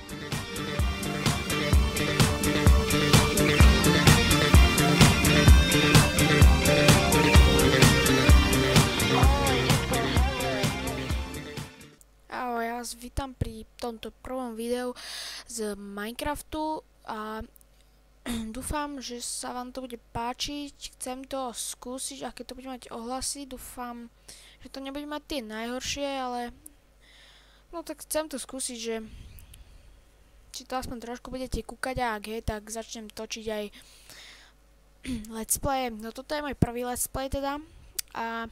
Ahoj, ja vás vítam pri tomto prvom videu z Minecraftu a dúfam, že sa vám to bude páčiť. Chcem to skúsiť a keď to bude mať ohlasy, dúfam, že to nebude mať tie najhoršie, ale no tak chcem to skúsiť, že či to aspoň trošku budete kúkať a ak je, tak začnem točiť aj let's play. No toto je môj prvý let's play teda a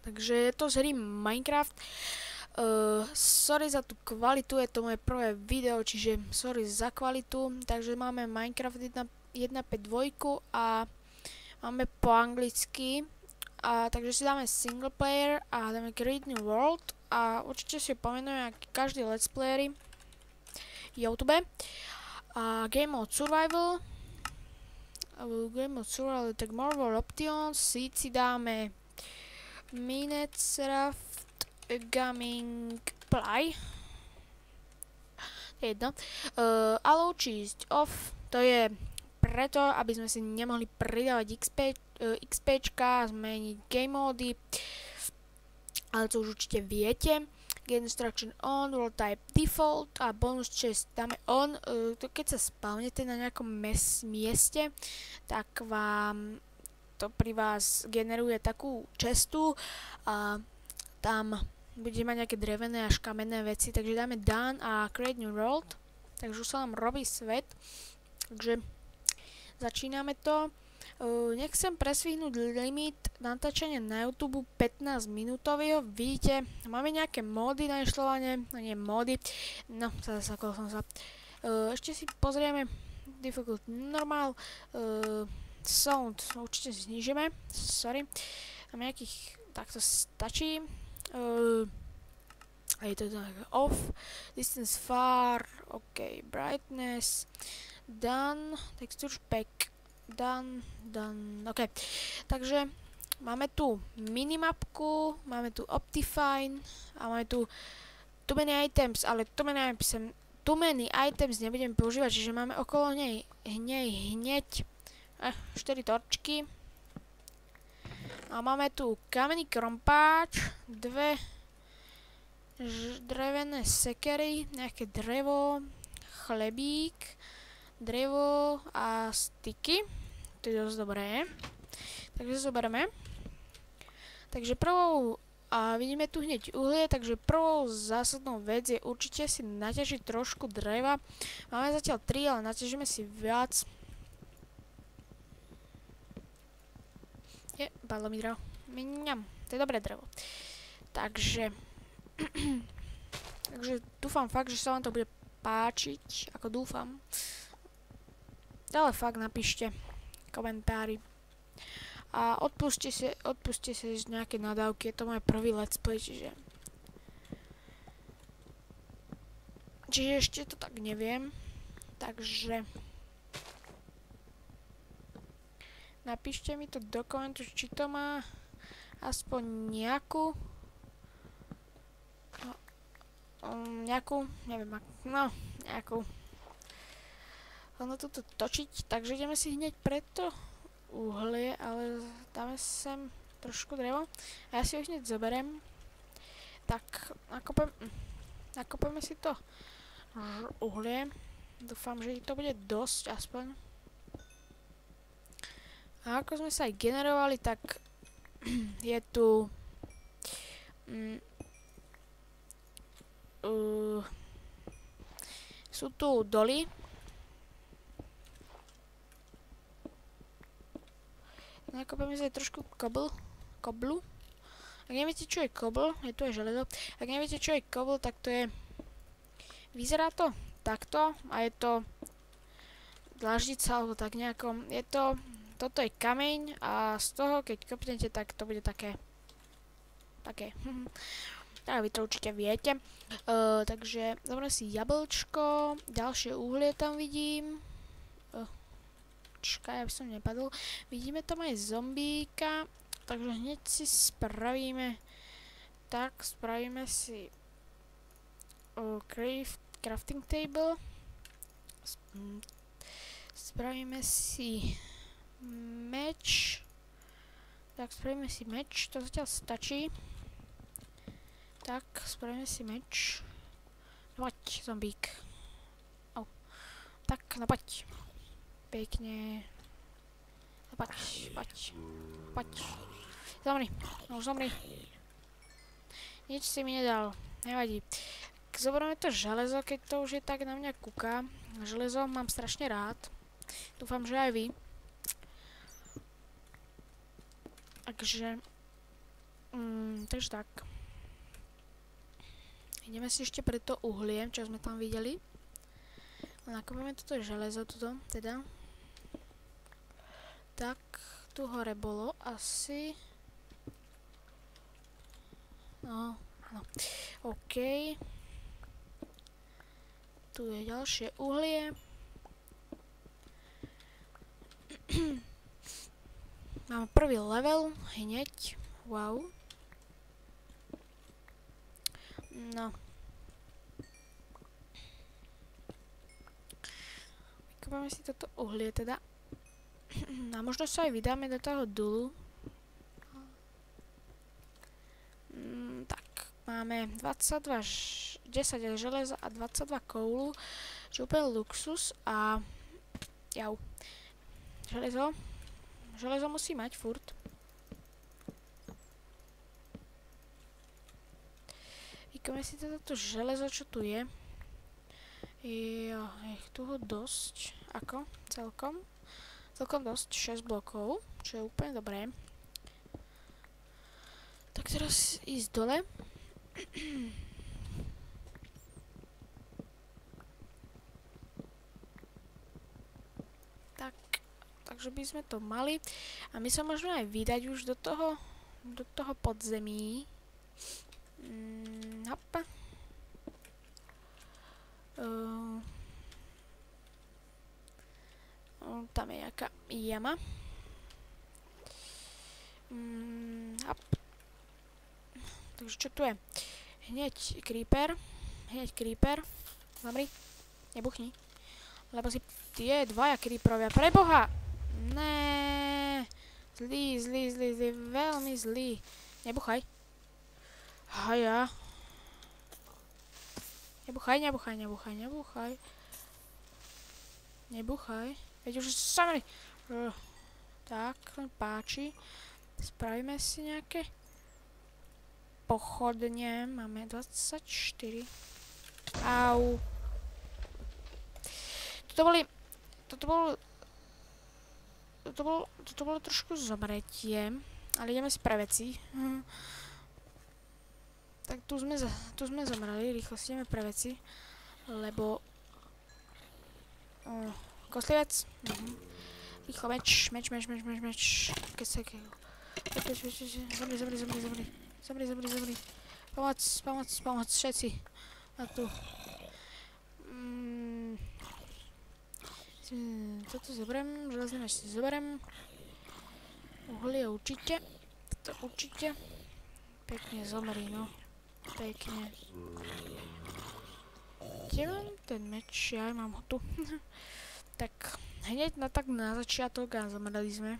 takže je to z hry Minecraft. Sorry za tú kvalitu, je to moje prvé video, čiže sorry za kvalitu. Takže máme Minecraft 1.5.2 a máme po anglicky. A takže si dáme single player a dáme create new world a určite si pomenujeme každý let's playery YouTube. A game mode survival. Tak more world options, si dáme Minecraft Gaming Play. To je jedno. Allow čísť off. To je preto, aby sme si nemohli pridávať XPčka, zmeniť game módy. Ale to už určite viete. Game instruction on, world type default a bonus chest dáme on. Keď sa spawnete na nejakom mieste, tak vám to pri vás generuje takú chestu a tam budete mať nejaké drevené až kamenné veci, takže dáme done a create new world, takže už sa nám robí svet, takže začíname to. Nechcem presvihnúť limit natáčania na YouTube 15 minútového, vidíte, máme nejaké módy na inštalovanie, no nie módy, no zasakol som sa. Ešte si pozrieme difficult normal, sound určite si znižíme, sorry, mám nejakých, tak to stačí. A je to tak off, distance far, ok, brightness, done, texture pack, done, ok. Takže máme tu minimapku, máme tu Optifine a máme tu too many items, ale too many items nebudem používať, čiže máme okolo nej hneď 4 torčky. A máme tu kamenný krompáč, dve drevené sekery, nejaké drevo, chlebík, drevo a styky. To je dosť dobré. Takže zoberieme. Takže prvou, a vidíme tu hneď uhlie, takže prvou zásadnou vec je určite si naťažiť trošku dreva. Máme zatiaľ 3, ale naťažíme si viac. Padlo mi drevo. Mňam, to je dobré drevo. Takže dúfam fakt, že sa vám to bude páčiť, ako dúfam. Ale fakt napíšte komentári. A odpuste si z nejaké nadávky, je to môj prvý let's play, čiže ešte to tak neviem. Takže napíšte mi to do komentu, či to má aspoň nejakú, neviem, nejakú ono toto točiť, takže ideme si hneď preto uhlie, ale dáme sem trošku drevo a ja si ho hneď zoberiem. Tak nakopeme si to uhlie, dúfam, že to bude dosť aspoň. A ako sme sa aj generovali, tak je tu sú tu doly. Nakopeme sa aj trošku koblu. Ak neviete, čo je kobl, je tu aj železo. Ak neviete, čo je kobl, tak to je, vyzerá to takto a je to dlaždica alebo tak nejako, je to, toto je kameň a z toho, keď kopnete, tak to bude také. Tak vy to určite viete. Takže zoberiem si jablčko, ďalšie uhlie tam vidím. Čakaj, aby som nepadol. Vidíme tam aj zombíka, takže hneď si spravíme, tak spravíme si crafting table. Spravíme si meč. Tak, spravíme si meč, to zatiaľ stačí. Tak, spravíme si meč. Poď, zombík. Au. Tak, no poď. Pekne. No poď, poď. Zomri, no už zomri. Nič si mi nedal, nevadí. Zoberieme to železo, keď to už je tak na mňa kúka. Železo mám strašne rád. Dúfam, že aj vy. Takže tak. Ideme si ešte pre to uhlie, čo sme tam videli. Nakopíme toto železo, teda. Tak, tu hore bolo asi. No, OK. Tu je ďalšie uhlie. Mám prvý level, hneď. Wow. No. Vykopáme si toto uhlie teda. A možno sa aj vydáme do toho dulu. Tak, máme 10 železa a 22 koulu, čo je úplne luxus a jau. Železo musí mať furt. Vykopáme si toto železo, čo tu je. Je toho dosť. Ako? Celkom dosť, 6 blokov, čo je úplne dobré. Tak teraz ísť dole. Takže by sme to mali. A my sa môžeme aj vydať už do toho podzemí. Hop. Tam je nejaká jama. Hop. Takže čo tu je? Hneď creeper. Zamri. Nebuchni. Lebo si tie dvaja creeperovia. Preboha! Né. Zlý. Veľmi zlý. Nebuchaj. Haja. Nebuchaj. Veď už samri. Tak, páči. Spravíme si nejaké pochodne. Máme 24. Au. Toto bolo trošku zomretie. Ale ideme si pre veci. Tak tu sme zomreli. Rýchlo si ideme pre veci. Lebo koslivec. Rýchlo meč. Zomri. Pomoc, všetci. A tu. Toto zoberiem, železný meč si zoberiem. Uhlie určite. Toto určite. Pekne zomri, no. Pekne. Kde mám ten meč? Ja mám ho tu. Tak, hneď na začiatok a zomreli sme.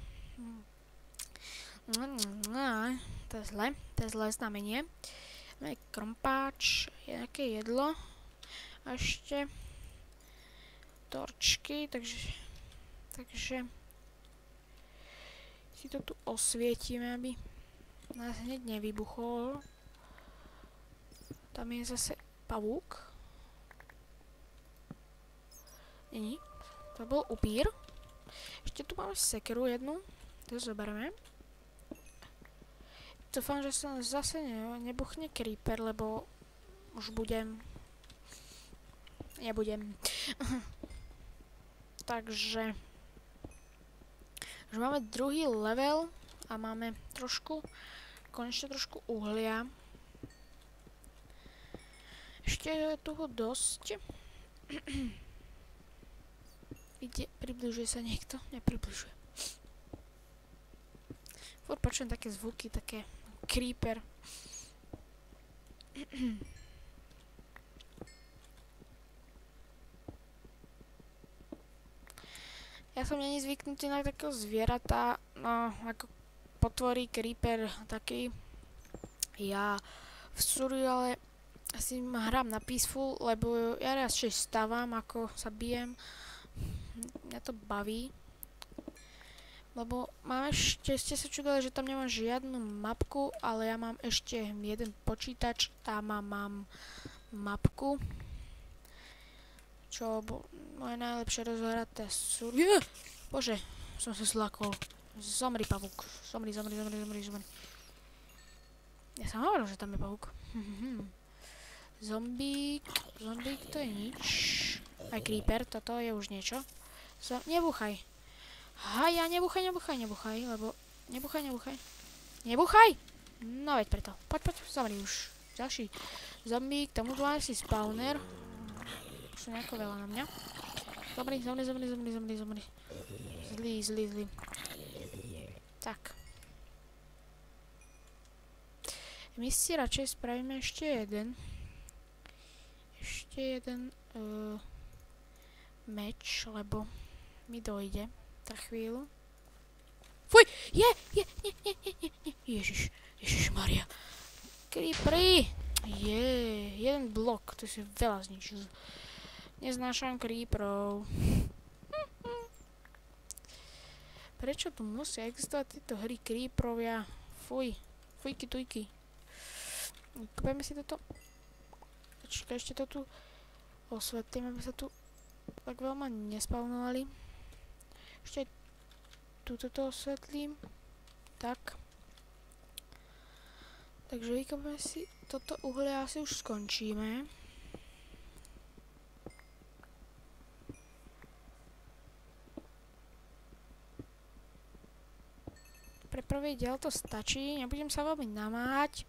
To je zlé znamenie. Máme krompáč, nejaké jedlo. A ešte torčky, takže si to tu osvietime, aby nás hneď nevybuchol. Tam je zase pavúk. Není. To bol upír. Ešte tu máme sekeru jednu. To zoberieme. Dúfam, že sa zase nebuchne creeper, lebo už nebudem. Takže už máme druhý level a máme konečne trošku uhlia. Ešte je toho dosť. Približuje sa niekto? Nepribližuje. Furt počujem také zvuky, také creeper. Ja som není zvyknutý na takého zvieratá, no ako potvorí, creeper, taký. Ja v surviale asi hrám na peaceful, lebo ja radšej stávam, ako sa bijem. Mňa to baví. Lebo mám ešte, ste sa čudali, že tam nemám žiadnu mapku, ale ja mám ešte jeden počítač, tam mám mapku. Čo moje najlepšie rozhraté sú... Bože, som sa zlakol. Zomri, pavúk. Zomri. Ja som hovoril, že tam je pavúk. Zombík, to je nič. Aj creeper, toto je už niečo. Nebúchaj. Haja, nebúchaj, lebo... Nebúchaj. No veď preto. Poď, zomri už. Ďalší zombík, tomu tu máme si spawner. Už sú nejako veľa na mňa. Zomri. Zlý. Tak. My si radšej spravíme ešte jeden. Meč, lebo mi dojde za chvíľu. Fuj! Nie! Ježišmaria. Creepery! Jeden blok, to si veľa zničil. Neznášam creeperov. Prečo tu musia existovať tieto hry creeperovia? Fujky tujky. Kúpeme si toto. Počkaj, ešte to tu osvetlím, aby sa tu tak veľmi nespavnovali. Ešte túto to osvetlím. Tak. Takže vykopeme si toto uhlie a asi už skončíme. Pre prvý diel to stačí, nebudem sa veľmi namáhať.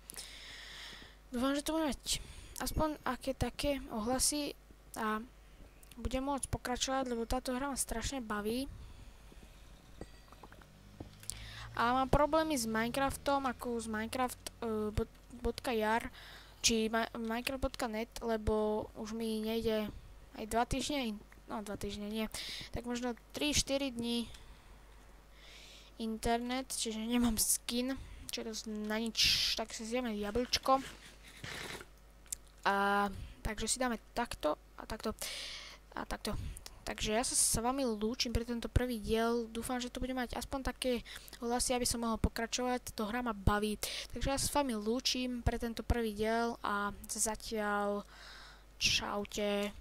Dúfam, že to bude mať aspoň aké také ohlasy a budem môcť pokračovať, lebo táto hra ma strašne baví. A mám problémy s Minecraftom, ako z Minecraft.jar či Minecraft.net, lebo už mi nejde aj 2 týždne, no 2 týždne nie, tak možno 3-4 dní internet, čiže nemám skin, čo to na nič, tak si zjeme jablčko. A takže si dáme takto a takto a takto. Takže ja sa s vami lúčim pre tento prvý diel. Dúfam, že to bude mať aspoň také hlasy, aby som mohol pokračovať. Táto hra ma baví. Takže ja sa s vami lúčim pre tento prvý diel a zatiaľ čaute.